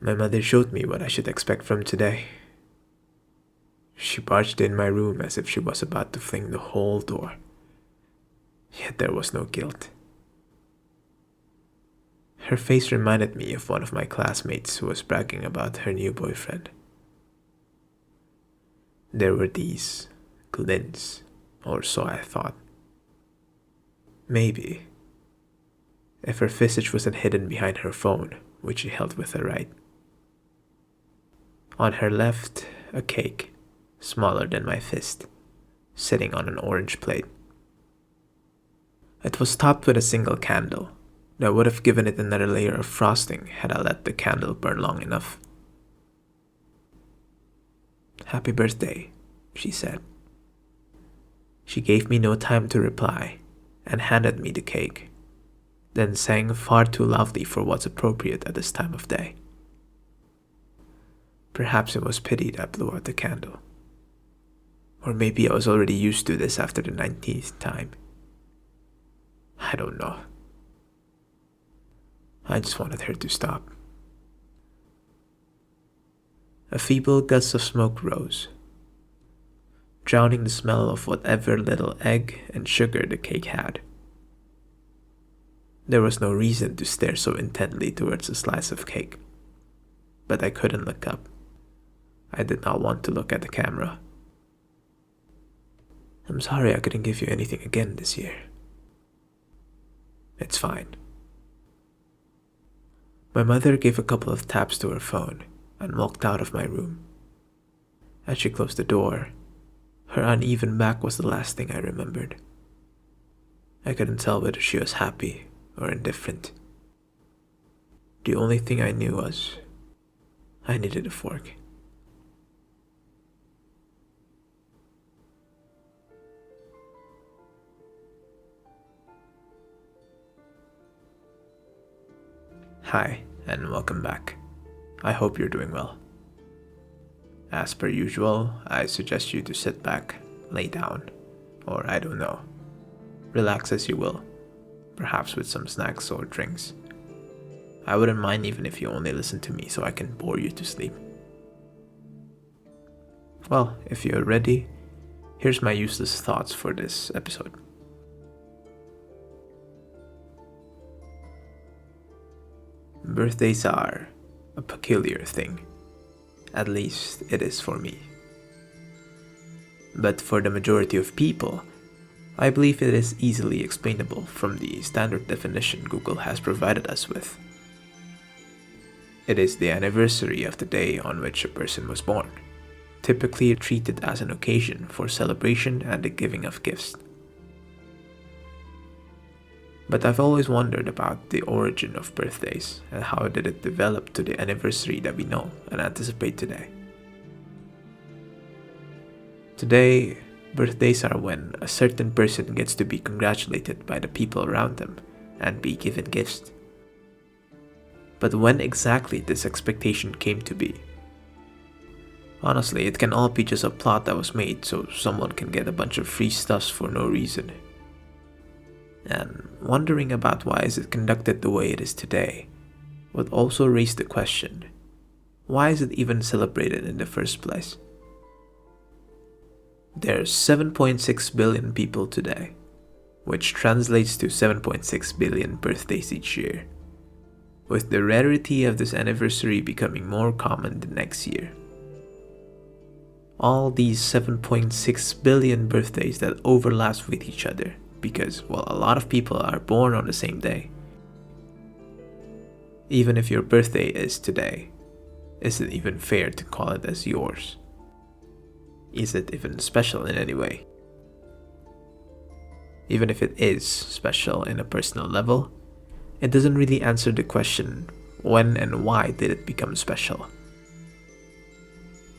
My mother showed me what I should expect from today. She barged in my room as if she was about to fling the whole door. Yet there was no guilt. Her face reminded me of one of my classmates who was bragging about her new boyfriend. There were these glints, or so I thought. Maybe, if her visage wasn't hidden behind her phone, which she held with her right. On her left, a cake, smaller than my fist, sitting on an orange plate. It was topped with a single candle that would have given it another layer of frosting had I let the candle burn long enough. "Happy birthday," she said. She gave me no time to reply and handed me the cake, then sang far too loudly for what's appropriate at this time of day. Perhaps it was pity that blew out the candle. Or maybe I was already used to this after the 19th time. I don't know. I just wanted her to stop. A feeble gust of smoke rose, drowning the smell of whatever little egg and sugar the cake had. There was no reason to stare so intently towards a slice of cake, but I couldn't look up. I did not want to look at the camera. "I'm sorry I couldn't give you anything again this year." "It's fine." My mother gave a couple of taps to her phone and walked out of my room. As she closed the door, her uneven back was the last thing I remembered. I couldn't tell whether she was happy or indifferent. The only thing I knew was I needed a fork. Hi, and welcome back. I hope you're doing well. As per usual, I suggest you to sit back, lay down, or I don't know. Relax as you will, perhaps with some snacks or drinks. I wouldn't mind even if you only listen to me so I can bore you to sleep. Well, if you're ready, here's my useless thoughts for this episode. Birthdays are a peculiar thing. At least it is for me. But for the majority of people, I believe it is easily explainable from the standard definition Google has provided us with. It is the anniversary of the day on which a person was born, typically treated as an occasion for celebration and the giving of gifts. But I've always wondered about the origin of birthdays and how did it develop to the anniversary that we know and anticipate today. Today, birthdays are when a certain person gets to be congratulated by the people around them and be given gifts. But when exactly this expectation came to be? Honestly, it can all be just a plot that was made so someone can get a bunch of free stuffs for no reason. And wondering about why is it conducted the way it is today would also raise the question, why is it even celebrated in the first place? There's 7.6 billion people today, which translates to 7.6 billion birthdays each year, with the rarity of this anniversary becoming more common the next year. All these 7.6 billion birthdays that overlaps with each other because, well, a lot of people are born on the same day. Even if your birthday is today, is it even fair to call it as yours? Is it even special in any way? Even if it is special in a personal level, it doesn't really answer the question, when and why did it become special?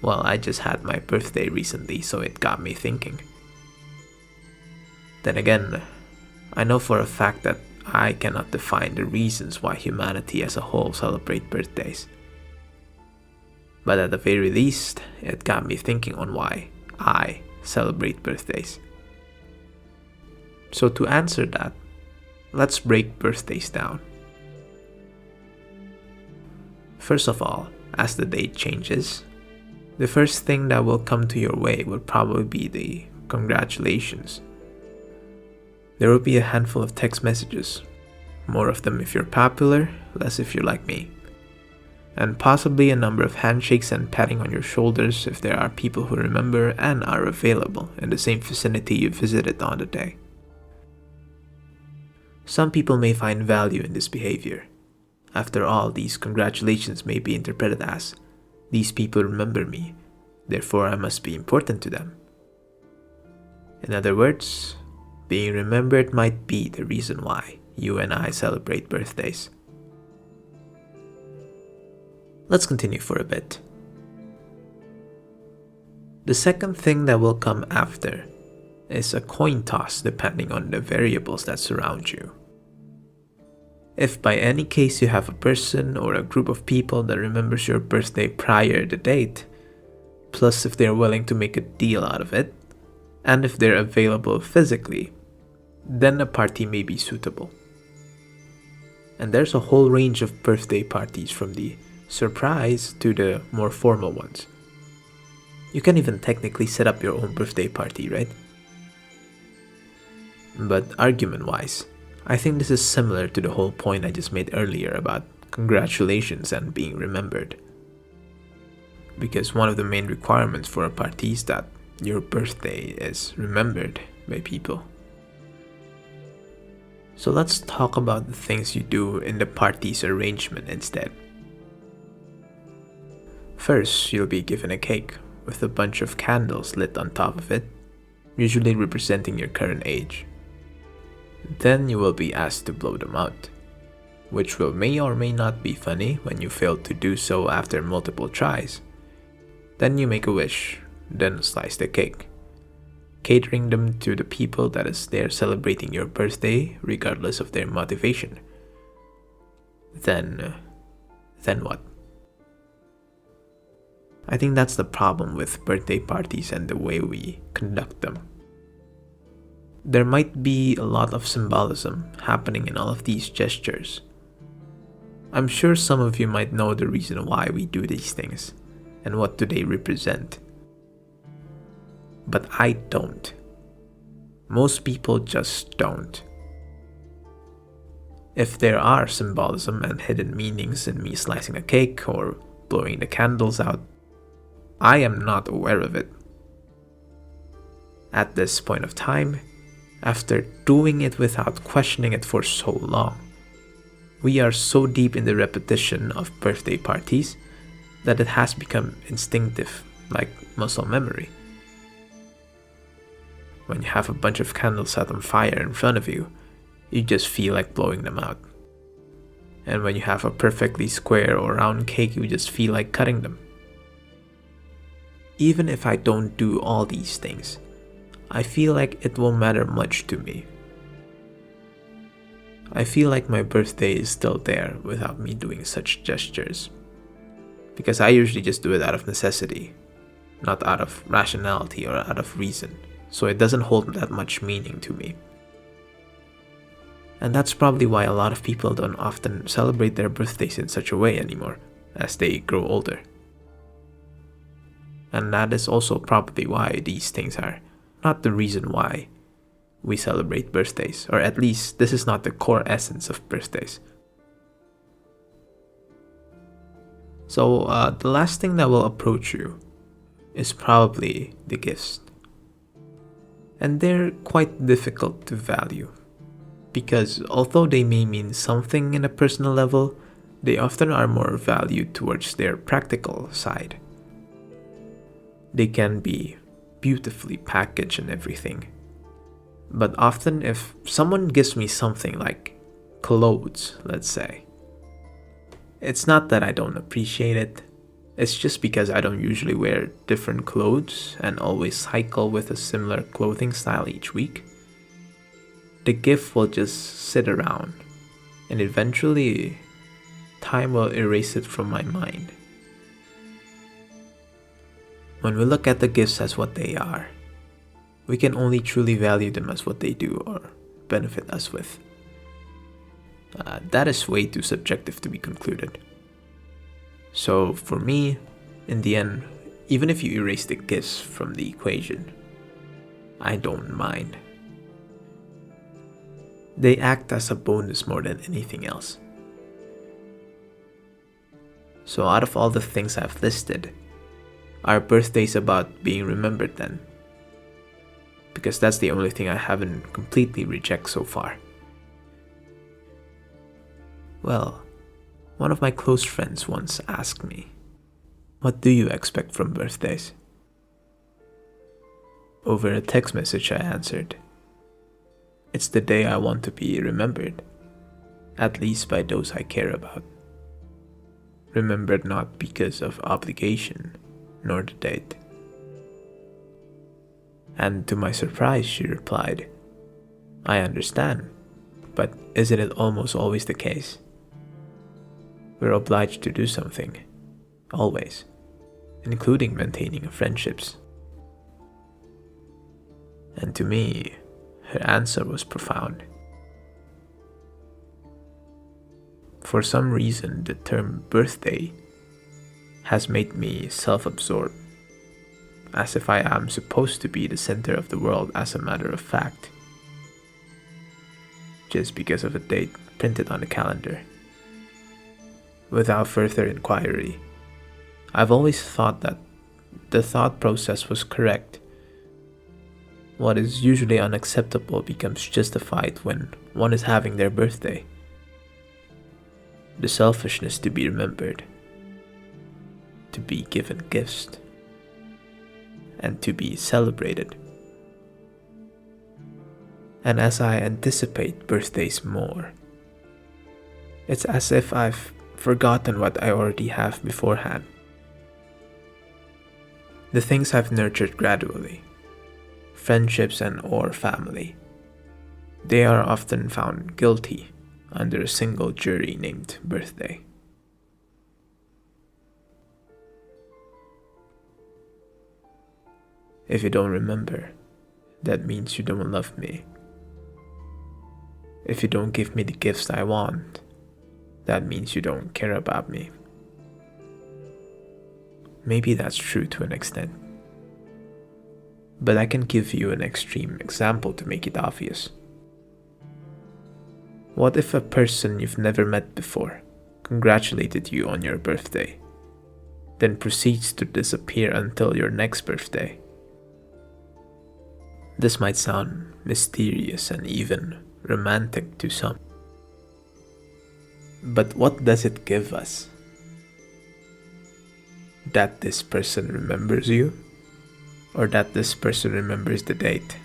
Well, I just had my birthday recently, so it got me thinking. Then again, I know for a fact that I cannot define the reasons why humanity as a whole celebrate birthdays. But at the very least, it got me thinking on why I celebrate birthdays. So to answer that, let's break birthdays down. First of all, as the date changes, the first thing that will come to your way will probably be the congratulations. There will be a handful of text messages, more of them if you're popular, less if you're like me, and possibly a number of handshakes and patting on your shoulders if there are people who remember and are available in the same vicinity you visited on the day. Some people may find value in this behavior. After all, these congratulations may be interpreted as, these people remember me, therefore I must be important to them. In other words, being remembered might be the reason why you and I celebrate birthdays. Let's continue for a bit. The second thing that will come after is a coin toss depending on the variables that surround you. If by any case you have a person or a group of people that remembers your birthday prior to date, plus if they're willing to make a deal out of it, and if they're available physically, then a party may be suitable. And there's a whole range of birthday parties, from the surprise to the more formal ones. You can even technically set up your own birthday party, right? But argument-wise, I think this is similar to the whole point I just made earlier about congratulations and being remembered. Because one of the main requirements for a party is that your birthday is remembered by people. So let's talk about the things you do in the party's arrangement instead. First, you'll be given a cake with a bunch of candles lit on top of it, usually representing your current age. Then you will be asked to blow them out, which may or may not be funny when you fail to do so after multiple tries. Then you make a wish, then slice the cake, catering them to the people that is there celebrating your birthday regardless of their motivation. Then what? I think that's the problem with birthday parties and the way we conduct them. There might be a lot of symbolism happening in all of these gestures. I'm sure some of you might know the reason why we do these things and what do they represent. But I don't. Most people just don't. If there are symbolism and hidden meanings in me slicing a cake or blowing the candles out, I am not aware of it. At this point of time, after doing it without questioning it for so long, we are so deep in the repetition of birthday parties that it has become instinctive, like muscle memory. When you have a bunch of candles set on fire in front of you, you just feel like blowing them out. And when you have a perfectly square or round cake, you just feel like cutting them. Even if I don't do all these things, I feel like it won't matter much to me. I feel like my birthday is still there without me doing such gestures. Because I usually just do it out of necessity, not out of rationality or out of reason, so it doesn't hold that much meaning to me. And that's probably why a lot of people don't often celebrate their birthdays in such a way anymore, as they grow older. And that is also probably why these things are not the reason why we celebrate birthdays, or at least this is not the core essence of birthdays. So the last thing that will approach you is probably the gifts. And they're quite difficult to value, because although they may mean something in a personal level, they often are more valued towards their practical side. They can be beautifully packaged and everything, but often if someone gives me something like clothes, let's say, it's not that I don't appreciate it, it's just because I don't usually wear different clothes and always cycle with a similar clothing style each week. The gift will just sit around, and eventually time will erase it from my mind. When we look at the gifts as what they are, we can only truly value them as what they do or benefit us with. That is way too subjective to be concluded. So for me, in the end, even if you erase the gifts from the equation, I don't mind. They act as a bonus more than anything else. So out of all the things I've listed, are birthdays about being remembered then? Because that's the only thing I haven't completely rejected so far. Well, one of my close friends once asked me, "What do you expect from birthdays?" Over a text message I answered, "It's the day I want to be remembered, at least by those I care about. Remembered not because of obligation, nor the date." And to my surprise, she replied, "I understand, but isn't it almost always the case? We're obliged to do something, always, including maintaining friendships." And to me, her answer was profound. For some reason, the term birthday has made me self-absorbed, as if I am supposed to be the center of the world as a matter of fact, just because of a date printed on the calendar. Without further inquiry, I've always thought that the thought process was correct. What is usually unacceptable becomes justified when one is having their birthday. The selfishness to be remembered, to be given gifts, and to be celebrated. And as I anticipate birthdays more, it's as if I've forgotten what I already have beforehand. The things I've nurtured gradually, friendships and/or family, they are often found guilty under a single jury named birthday. If you don't remember, that means you don't love me. If you don't give me the gifts I want, that means you don't care about me. Maybe that's true to an extent, but I can give you an extreme example to make it obvious. What if a person you've never met before congratulated you on your birthday, then proceeds to disappear until your next birthday? This might sound mysterious and even romantic to some, but what does it give us? That this person remembers you, or that this person remembers the date?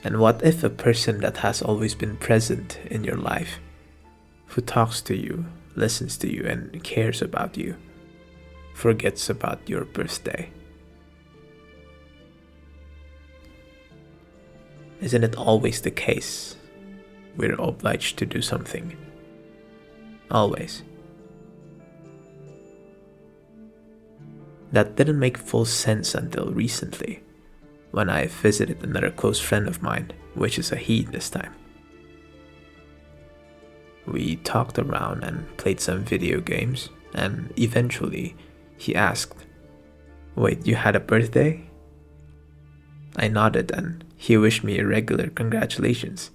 And what if a person that has always been present in your life, who talks to you, listens to you, and cares about you, forgets about your birthday? Isn't it always the case? We're obliged to do something. Always. That didn't make full sense until recently, when I visited another close friend of mine, which is a he this time. We talked around and played some video games, and eventually he asked, "Wait, you had a birthday?" I nodded and he wished me a regular congratulations.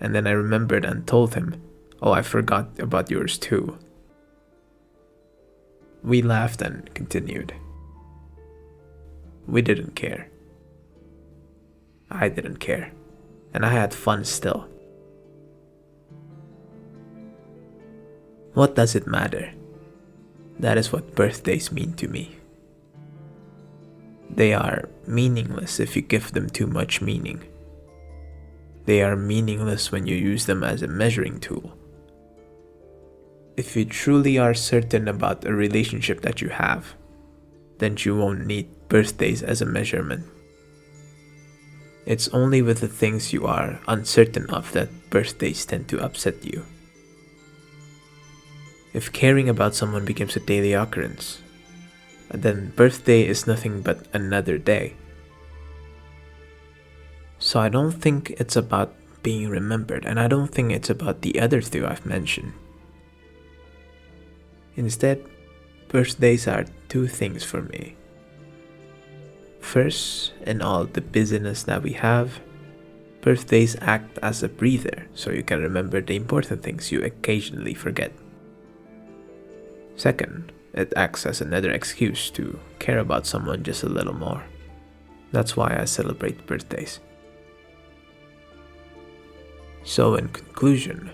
And then I remembered and told him, "Oh, I forgot about yours too." We laughed and continued. We didn't care. I didn't care, and I had fun still. What does it matter? That is what birthdays mean to me. They are meaningless if you give them too much meaning. They are meaningless when you use them as a measuring tool. If you truly are certain about a relationship that you have, then you won't need birthdays as a measurement. It's only with the things you are uncertain of that birthdays tend to upset you. If caring about someone becomes a daily occurrence, then birthday is nothing but another day. So I don't think it's about being remembered, and I don't think it's about the other two I've mentioned. Instead, birthdays are two things for me. First, in all the busyness that we have, birthdays act as a breather so you can remember the important things you occasionally forget. Second, it acts as another excuse to care about someone just a little more. That's why I celebrate birthdays. So, in conclusion,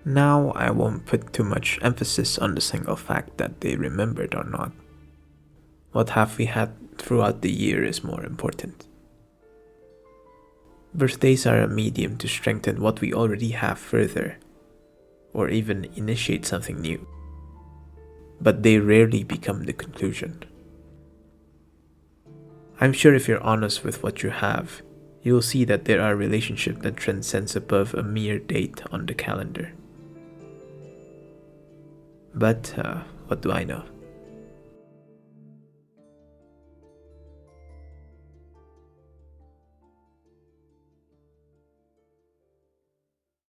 now I won't put too much emphasis on the single fact that they remembered or not. What have we had throughout the year is more important. Birthdays are a medium to strengthen what we already have further, or even initiate something new. But they rarely become the conclusion. I'm sure if you're honest with what you have, you'll see that there are relationships that transcends above a mere date on the calendar. But what do I know?